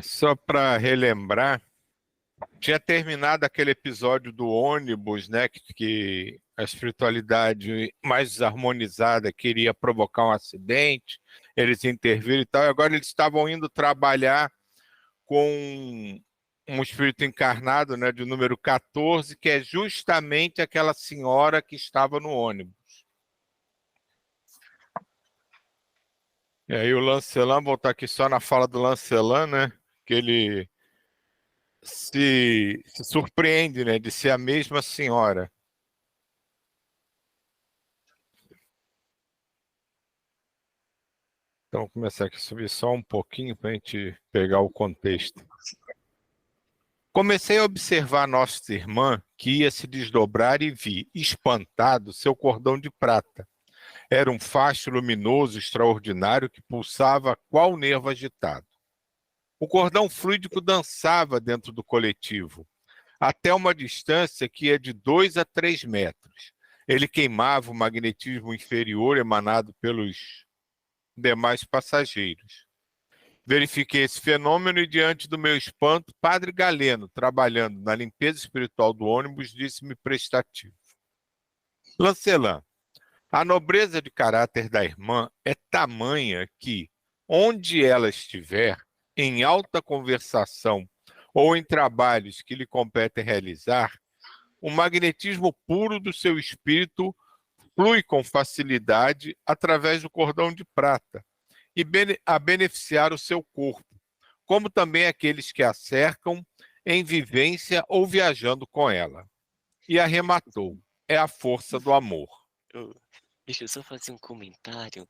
Só para relembrar, tinha terminado aquele episódio do ônibus, né, que a espiritualidade mais desarmonizada queria provocar um acidente, eles interviram e tal, e agora eles estavam indo trabalhar com um espírito encarnado, né, de número 14, que é justamente aquela senhora que estava no ônibus. E aí o Lancelin, vou estar aqui só na fala do Lancelin, né, que ele se surpreende, né, de ser a mesma senhora. Então, vou começar aqui a subir só um pouquinho para a gente pegar o contexto. Comecei a observar nossa irmã, que ia se desdobrar, e vi, espantado, seu cordão de prata. Era um facho luminoso extraordinário que pulsava qual nervo agitado. O cordão fluídico dançava dentro do coletivo, até uma distância que ia de 2 a 3 metros. Ele queimava o magnetismo inferior emanado pelos demais passageiros. Verifiquei esse fenômeno e, diante do meu espanto, Padre Galeno, trabalhando na limpeza espiritual do ônibus, disse-me prestativo: Lancelin, a nobreza de caráter da irmã é tamanha que, onde ela estiver, em alta conversação ou em trabalhos que lhe compete realizar, o magnetismo puro do seu espírito flui com facilidade através do cordão de prata e a beneficiar o seu corpo, como também aqueles que a cercam em vivência ou viajando com ela. E arrematou: é a força do amor. Deixa eu só fazer um comentário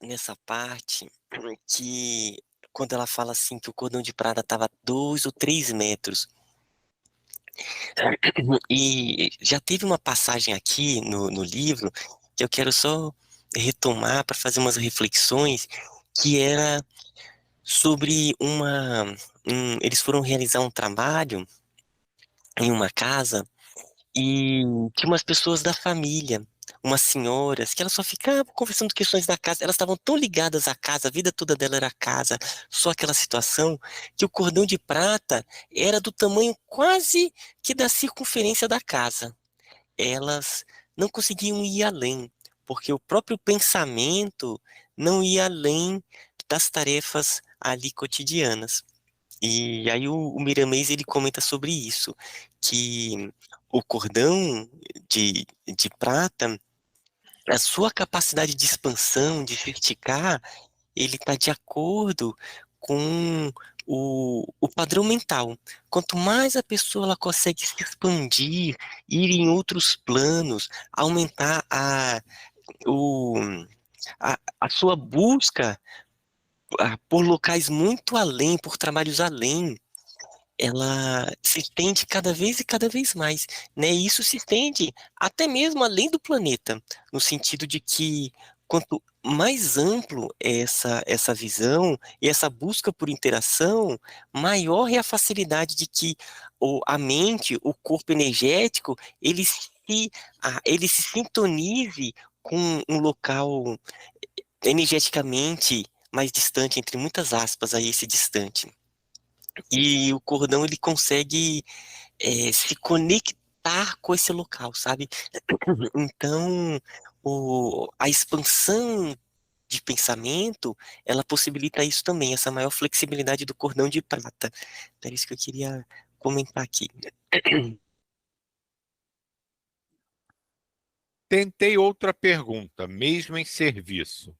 nessa parte que quando ela fala assim que o cordão de prata estava 2 ou 3 metros. E já teve uma passagem aqui no livro que eu quero só retomar para fazer umas reflexões, que era sobre eles foram realizar um trabalho em uma casa e tinha umas pessoas da família, umas senhoras, que elas só ficavam conversando questões da casa. Elas estavam tão ligadas à casa, a vida toda dela era casa, só aquela situação, que o cordão de prata era do tamanho quase que da circunferência da casa. Elas não conseguiam ir além, porque o próprio pensamento não ia além das tarefas ali cotidianas. E aí o Miramês ele comenta sobre isso, que o cordão de prata, a sua capacidade de expansão, de verticar, ele está de acordo com o padrão mental. Quanto mais a pessoa ela consegue se expandir, ir em outros planos, aumentar o, a sua busca por locais muito além, por trabalhos além, ela se estende cada vez e cada vez mais, né? E isso se estende até mesmo além do planeta, no sentido de que quanto mais amplo é essa visão e essa busca por interação, maior é a facilidade de que a mente, o corpo energético, ele se sintonize com um local energeticamente mais distante, entre muitas aspas, aí esse distante. E o cordão ele consegue se conectar com esse local, sabe? Então, a expansão de pensamento, ela possibilita isso também, essa maior flexibilidade do cordão de prata. Então, é isso que eu queria comentar aqui. Tentei outra pergunta, mesmo em serviço.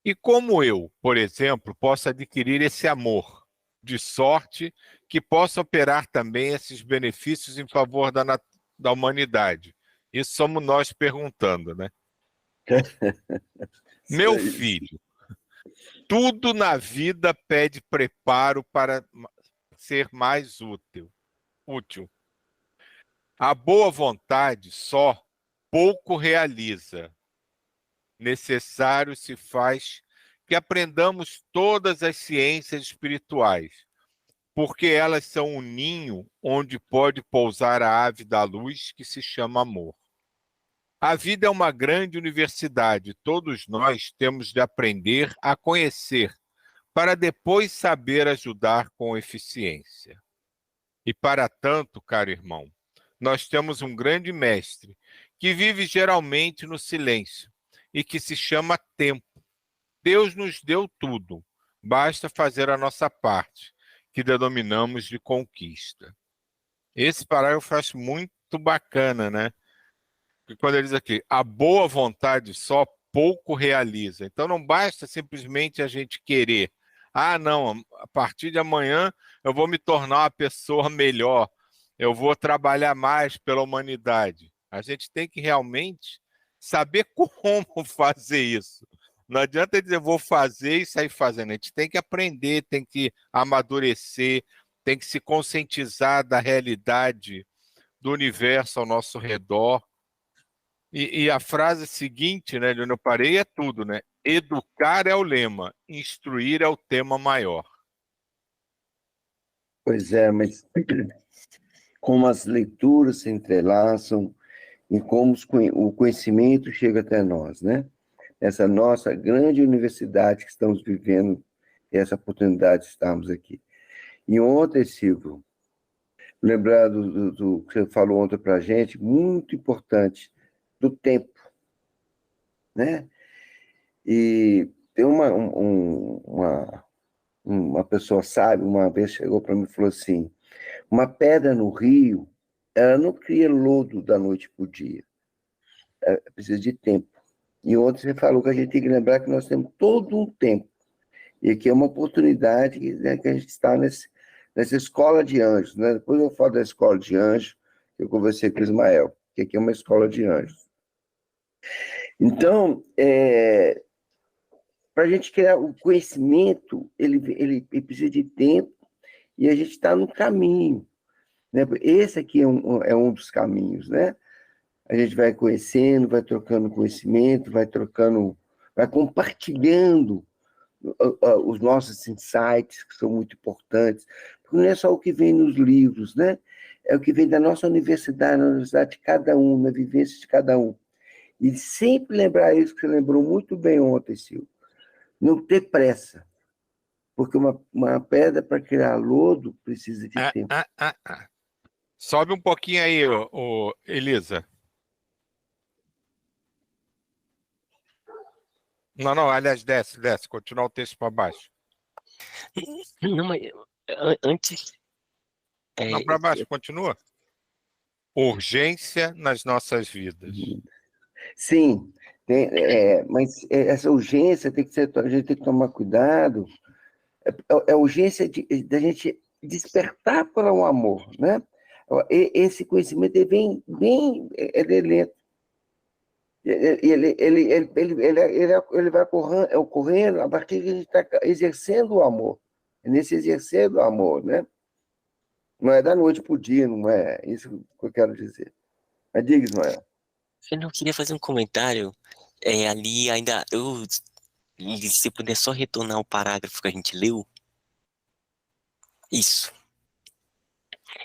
E como eu, por exemplo, posso adquirir esse amor, de sorte que possa operar também esses benefícios em favor da humanidade? Isso somos nós perguntando, né? Isso Meu aí. filho, tudo na vida pede preparo para ser mais útil. A boa vontade só pouco realiza. Necessário se faz que aprendamos todas as ciências espirituais, porque elas são um ninho onde pode pousar a ave da luz que se chama amor. A vida é uma grande universidade, todos nós temos de aprender a conhecer, para depois saber ajudar com eficiência. E para tanto, caro irmão, nós temos um grande mestre que vive geralmente no silêncio e que se chama tempo. Deus nos deu tudo, basta fazer a nossa parte, que denominamos de conquista. Esse parágrafo eu acho muito bacana, né? Porque quando ele diz aqui, a boa vontade só pouco realiza. Então não basta simplesmente a gente querer. Ah, não, a partir de amanhã eu vou me tornar uma pessoa melhor, eu vou trabalhar mais pela humanidade. A gente tem que realmente saber como fazer isso. Não adianta dizer vou fazer e sair fazendo. A gente tem que aprender, tem que amadurecer, tem que se conscientizar da realidade do universo ao nosso redor. E a frase seguinte, né, de onde eu parei, é tudo, né? Educar é o lema, instruir é o tema maior. Pois é, mas como as leituras se entrelaçam e como o conhecimento chega até nós, né? Essa nossa grande universidade que estamos vivendo, essa oportunidade de estarmos aqui. E ontem, Silvio, lembrar do que você falou ontem para a gente, muito importante, do tempo, né? E tem uma pessoa sábia, uma vez chegou para mim e falou assim, uma pedra no rio, ela não cria lodo da noite para o dia, ela precisa de tempo. E ontem você falou que a gente tem que lembrar que nós temos todo um tempo, e que é uma oportunidade, né, que a gente está nessa escola de anjos, né? Depois eu falo da escola de anjos, que eu conversei com o Ismael, que aqui é uma escola de anjos. Então, para a gente criar o conhecimento, ele precisa de tempo, e a gente está no caminho, né? Esse aqui é um dos caminhos, né? A gente vai conhecendo, vai trocando conhecimento, vai compartilhando os nossos insights, que são muito importantes, porque não é só o que vem nos livros, né? É o que vem da nossa universidade, na universidade de cada um, na vivência de cada um. E sempre lembrar isso que você lembrou muito bem ontem, Silvio. Não ter pressa, porque uma pedra para criar lodo precisa de tempo. Sobe um pouquinho aí, Elisa. Não, aliás, desce, continua o texto para baixo. Não, mas antes... Não, para baixo, continua. Urgência nas nossas vidas. Sim, mas essa urgência tem que ser, a gente tem que tomar cuidado, é a urgência da gente despertar para o amor, né? Esse conhecimento ele vem é lento. Ele vai ocorrendo a partir que a gente está exercendo o amor. É nesse exercer do amor, né? Não é da noite para o dia, não é isso que eu quero dizer. Mas diga, Ismael. Eu não queria fazer um comentário ali ainda, se puder só retornar o parágrafo que a gente leu. Isso.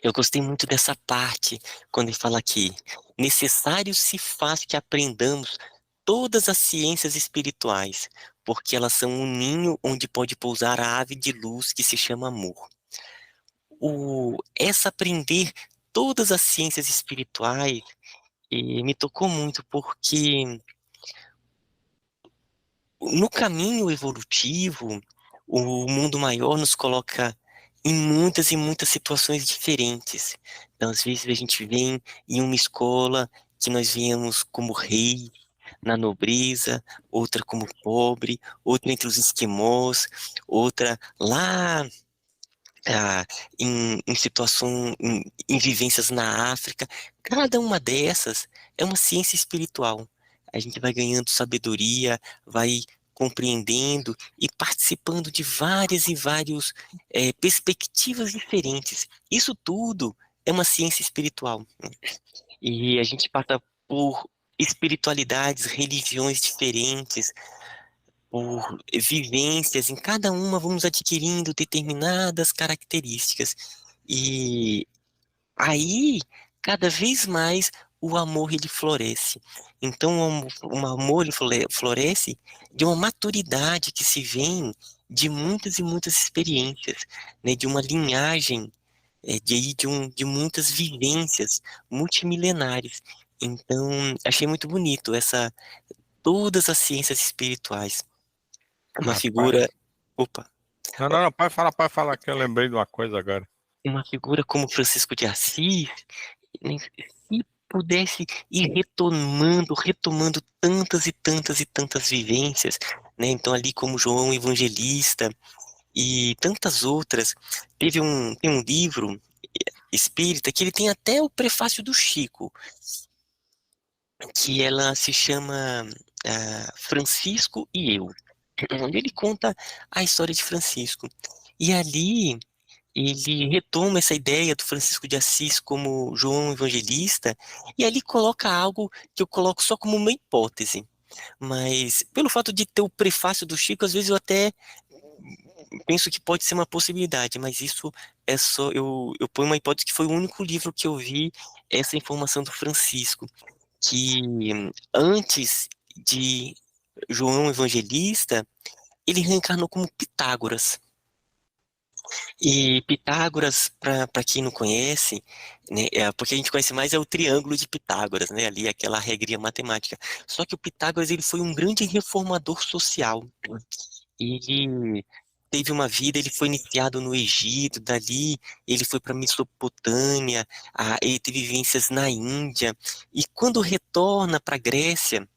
Eu gostei muito dessa parte, quando ele fala aqui, necessário se faz que aprendamos todas as ciências espirituais, porque elas são um ninho onde pode pousar a ave de luz que se chama amor. Essa aprender todas as ciências espirituais me tocou muito, porque no caminho evolutivo, o mundo maior nos coloca em muitas e muitas situações diferentes. Então, às vezes, a gente vem em uma escola que nós viemos como rei, na nobreza, outra como pobre, outra entre os esquimós, outra lá em situação, em vivências na África. Cada uma dessas é uma ciência espiritual. A gente vai ganhando sabedoria, vai compreendendo e participando de várias e várias perspectivas diferentes. Isso tudo é uma ciência espiritual. E a gente passa por espiritualidades, religiões diferentes, por vivências, em cada uma vamos adquirindo determinadas características. E aí, cada vez mais, o amor ele floresce. Então, o amor ele floresce de uma maturidade que se vem de muitas e muitas experiências, né, de uma linhagem, de muitas vivências multimilenares. Então, achei muito bonito todas as ciências espirituais. Uma figura, Rapaz. opa, Não, pode falar que eu lembrei de uma coisa agora. uma figura como Francisco de Assis, né, se pudesse ir retomando tantas e tantas e tantas vivências, né? Então ali como João Evangelista e tantas outras, tem um livro espírita que ele tem até o prefácio do Chico, que ela se chama Francisco e Eu, onde ele conta a história de Francisco. E ali ele retoma essa ideia do Francisco de Assis como João Evangelista, e ali coloca algo que eu coloco só como uma hipótese. Mas pelo fato de ter o prefácio do Chico, às vezes eu até penso que pode ser uma possibilidade, mas isso é só, eu ponho uma hipótese que foi o único livro que eu vi essa informação do Francisco, que antes de João Evangelista, ele reencarnou como Pitágoras. E Pitágoras, para quem não conhece, né, porque a gente conhece mais é o triângulo de Pitágoras, né, ali aquela regrinha matemática. Só que o Pitágoras ele foi um grande reformador social. Ele teve uma vida, ele foi iniciado no Egito, dali ele foi para Mesopotâmia, ele teve vivências na Índia, e quando retorna para a Grécia,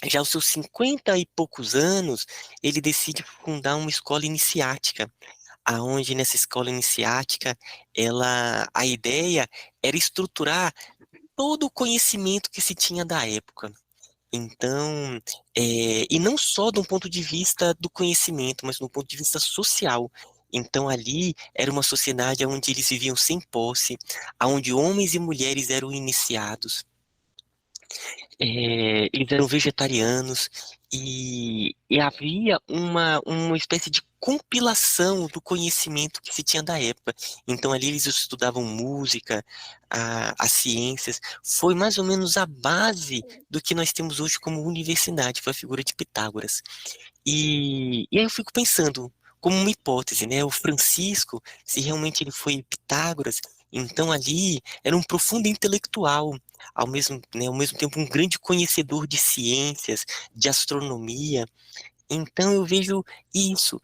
já aos seus 50 e poucos anos, ele decide fundar uma escola iniciática, aonde nessa escola iniciática, a ideia era estruturar todo o conhecimento que se tinha da época. Então, e não só de um ponto de vista do conhecimento, mas do ponto de vista social. Então, ali era uma sociedade onde eles viviam sem posse, onde homens e mulheres eram iniciados, eles eram vegetarianos e havia uma espécie de compilação do conhecimento que se tinha da época. Então ali eles estudavam música, as ciências. Foi mais ou menos a base do que nós temos hoje como universidade, foi a figura de Pitágoras. E aí eu fico pensando, como uma hipótese, né? O Francisco, se realmente ele foi Pitágoras, então ali era um profundo intelectual, ao mesmo tempo um grande conhecedor de ciências, de astronomia. Então eu vejo isso.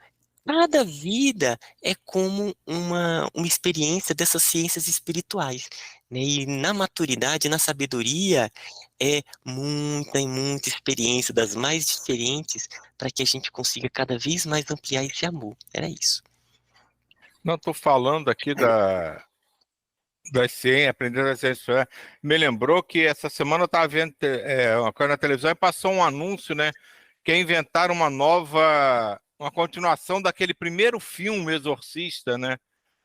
Cada vida é como uma experiência dessas ciências espirituais, né? E na maturidade, na sabedoria, é muita e muita experiência das mais diferentes para que a gente consiga cada vez mais ampliar esse amor. Era isso. Não, estou falando aqui das ciências, aprender das ciências. Me lembrou que essa semana eu estava vendo uma coisa na televisão e passou um anúncio, né? Que inventaram uma continuação daquele primeiro filme Exorcista, né?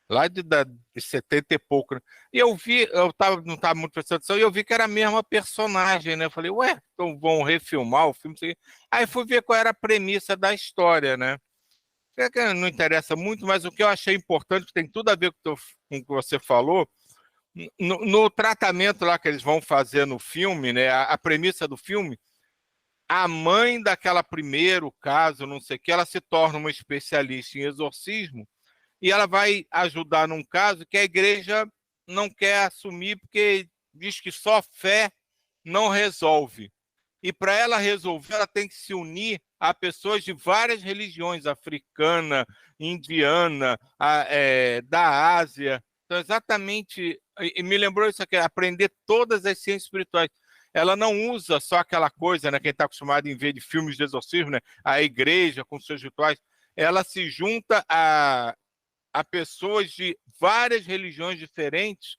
Lá de 70 e pouco, né? E não estava muito prestando atenção, e eu vi que era a mesma personagem, né? Eu falei, ué, então vão refilmar o filme? Aí fui ver qual era a premissa da história, né? Que não interessa muito, mas o que eu achei importante, que tem tudo a ver com o que você falou, no tratamento lá que eles vão fazer no filme, né? A premissa do filme, a mãe daquela primeiro caso, não sei o que, ela se torna uma especialista em exorcismo e ela vai ajudar num caso que a igreja não quer assumir porque diz que só fé não resolve. E para ela resolver, ela tem que se unir a pessoas de várias religiões, africana, indiana, da Ásia. Então, exatamente, e me lembrou isso aqui, aprender todas as ciências espirituais. Ela não usa só aquela coisa, né? Quem está acostumado em ver de filmes de exorcismo, né? A igreja com seus rituais, ela se junta a pessoas de várias religiões diferentes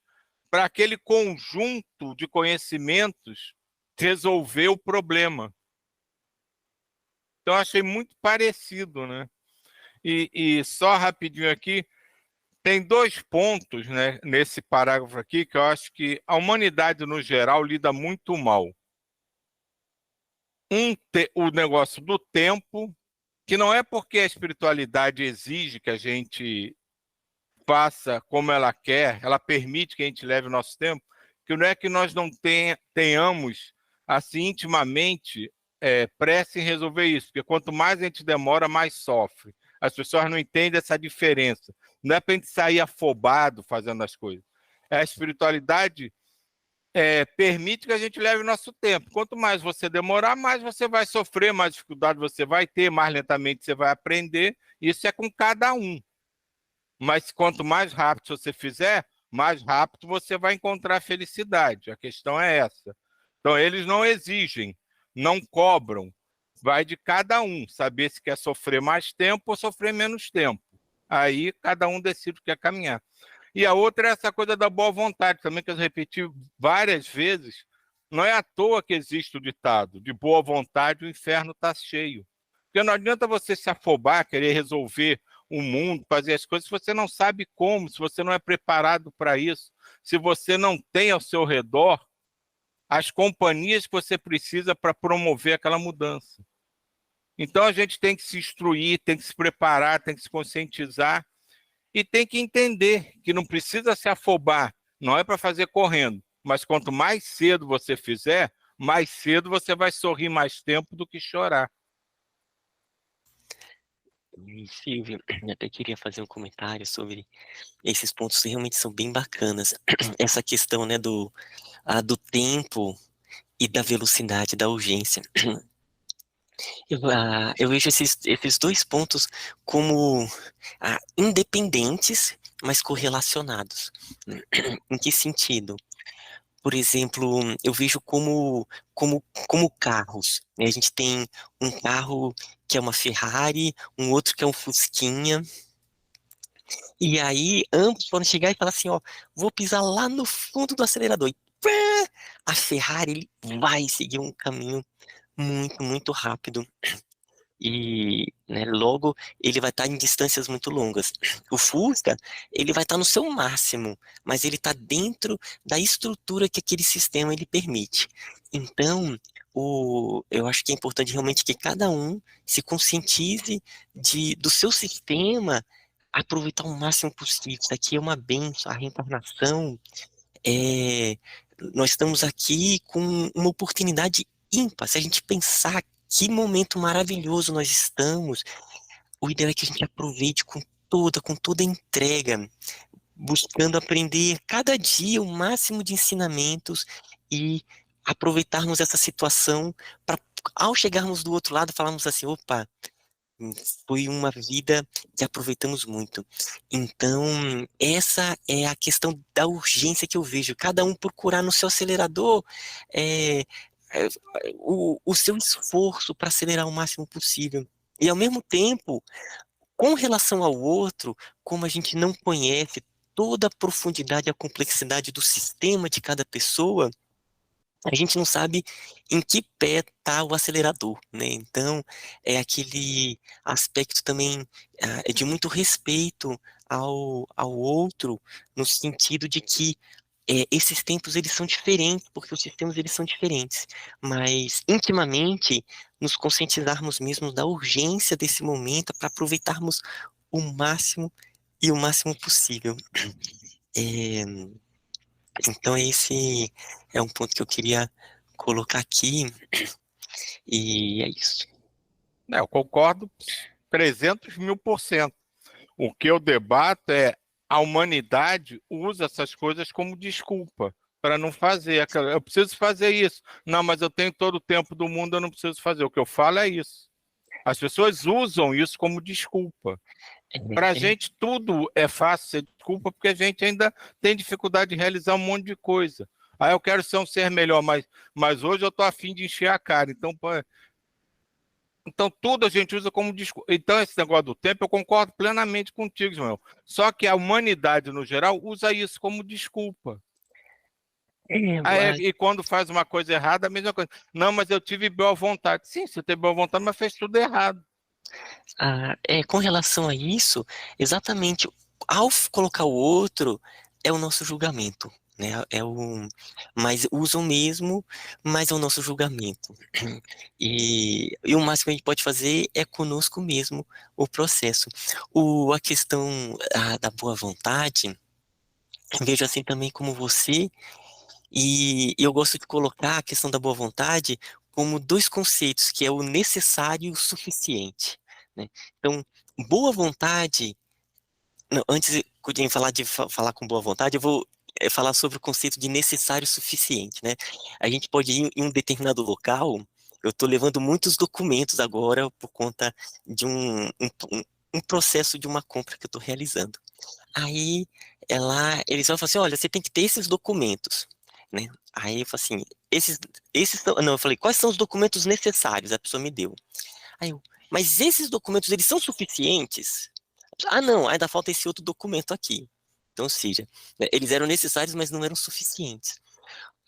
para aquele conjunto de conhecimentos resolver o problema. Então, achei muito parecido, né? E só rapidinho aqui, tem dois pontos, né, nesse parágrafo aqui que eu acho que a humanidade, no geral, lida muito mal. O negócio do tempo, que não é porque a espiritualidade exige que a gente faça como ela quer, ela permite que a gente leve o nosso tempo, que não é que nós não tenhamos, assim, intimamente, pressa em resolver isso, porque quanto mais a gente demora, mais sofre. As pessoas não entendem essa diferença. Não é para a gente sair afobado fazendo as coisas. A espiritualidade permite que a gente leve o nosso tempo. Quanto mais você demorar, mais você vai sofrer, mais dificuldade você vai ter, mais lentamente você vai aprender. Isso é com cada um. Mas quanto mais rápido você fizer, mais rápido você vai encontrar felicidade. A questão é essa. Então, eles não exigem, não cobram. Vai de cada um, saber se quer sofrer mais tempo ou sofrer menos tempo. Aí, cada um decide o que quer caminhar. E a outra é essa coisa da boa vontade, também que eu repeti várias vezes. Não é à toa que existe o ditado, de boa vontade o inferno está cheio. Porque não adianta você se afobar, querer resolver o mundo, fazer as coisas, se você não sabe como, se você não é preparado para isso, se você não tem ao seu redor as companhias que você precisa para promover aquela mudança. Então a gente tem que se instruir, tem que se preparar, tem que se conscientizar e tem que entender que não precisa se afobar, não é para fazer correndo, mas quanto mais cedo você fizer, mais cedo você vai sorrir mais tempo do que chorar. Silvio, eu até queria fazer um comentário sobre esses pontos que realmente são bem bacanas. Essa questão, né, do tempo e da velocidade, da urgência. Eu vejo esses dois pontos como independentes, mas correlacionados. Em que sentido? Por exemplo, eu vejo como carros, né? A gente tem um carro que é uma Ferrari, um outro que é um Fusquinha, e aí ambos podem chegar e falar assim, ó, vou pisar lá no fundo do acelerador. E pá, a Ferrari ele vai seguir um caminho muito, muito rápido. E, né, logo ele vai estar em distâncias muito longas. O Fusca, ele vai estar no seu máximo, mas ele está dentro da estrutura que aquele sistema ele permite. Então, eu acho que é importante realmente que cada um se conscientize do seu sistema, aproveitar o máximo possível. Isso aqui é uma bênção, a reencarnação é, nós estamos aqui com uma oportunidade ímpar. Se a gente pensar que momento maravilhoso nós estamos, o ideal é que a gente aproveite com toda entrega, buscando aprender cada dia o máximo de ensinamentos e aproveitarmos essa situação para, ao chegarmos do outro lado, falarmos assim, opa, foi uma vida que aproveitamos muito. Então, essa é a questão da urgência que eu vejo. Cada um procurar no seu acelerador é, é, o seu esforço para acelerar o máximo possível. E, ao mesmo tempo, com relação ao outro, como a gente não conhece toda a profundidade e a complexidade do sistema de cada pessoa, a gente não sabe em que pé está o acelerador, né? Então, é aquele aspecto também de muito respeito ao outro, no sentido de que esses tempos eles são diferentes, porque os sistemas eles são diferentes, mas intimamente nos conscientizarmos mesmo da urgência desse momento para aproveitarmos o máximo e o máximo possível. É, então esse é um ponto que eu queria colocar aqui, e é isso. Eu concordo 300.000%. O que eu debato é a humanidade usa essas coisas como desculpa para não fazer. Eu preciso fazer isso. Não, mas eu tenho todo o tempo do mundo, eu não preciso fazer. O que eu falo é isso. As pessoas usam isso como desculpa. Para a gente, tudo é fácil ser desculpa, porque a gente ainda tem dificuldade de realizar um monte de coisa. Eu quero ser um ser melhor, mas hoje eu estou a fim de encher a cara. Então, tudo a gente usa como desculpa. Então, esse negócio do tempo, eu concordo plenamente contigo, João. Só que a humanidade, no geral, usa isso como desculpa. E quando faz uma coisa errada, a mesma coisa. Não, mas eu tive boa vontade. Sim, você teve boa vontade, mas fez tudo errado. Com relação a isso, exatamente, ao colocar o outro, é o nosso julgamento, né? Mas usam mesmo, mas é o nosso julgamento. E o máximo que a gente pode fazer é conosco mesmo o processo. A questão da boa vontade, eu vejo assim também como você, e eu gosto de colocar a questão da boa vontade como dois conceitos, que é o necessário e o suficiente, né? Então, boa vontade. Não, antes de falar falar com boa vontade, eu vou falar sobre o conceito de necessário e suficiente, né? A gente pode ir em um determinado local. Eu estou levando muitos documentos agora por conta de um processo de uma compra que eu estou realizando. Aí eles vão falar assim, olha, você tem que ter esses documentos, né? Aí eu falo assim, não, eu falei, quais são os documentos necessários? A pessoa me deu. Aí eu, mas esses documentos, eles são suficientes? Ah, não, ainda falta esse outro documento aqui. Então, ou seja, né, eles eram necessários, mas não eram suficientes.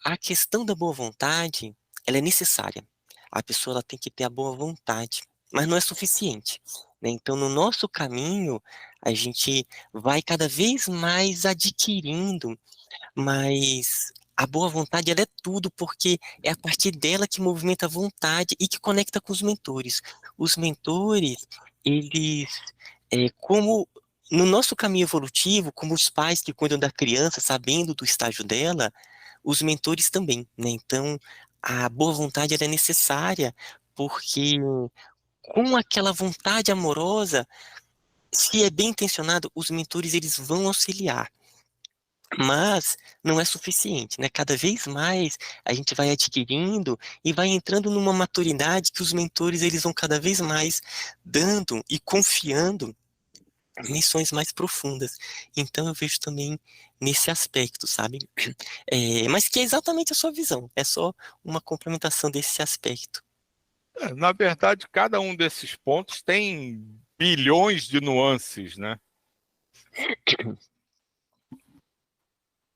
A questão da boa vontade, ela é necessária. A pessoa ela tem que ter a boa vontade, mas não é suficiente, né? Então, no nosso caminho, a gente vai cada vez mais adquirindo, mas a boa vontade ela é tudo, porque é a partir dela que movimenta a vontade e que conecta com os mentores. Os mentores, eles, como no nosso caminho evolutivo, como os pais que cuidam da criança, sabendo do estágio dela, os mentores também, né? Então, a boa vontade ela é necessária, porque com aquela vontade amorosa, se é bem intencionado, os mentores eles vão auxiliar. Mas não é suficiente, né? Cada vez mais a gente vai adquirindo e vai entrando numa maturidade que os mentores eles vão cada vez mais dando e confiando missões mais profundas. Então eu vejo também nesse aspecto, sabe? Mas que é exatamente a sua visão, é só uma complementação desse aspecto. Na verdade, cada um desses pontos tem bilhões de nuances, né?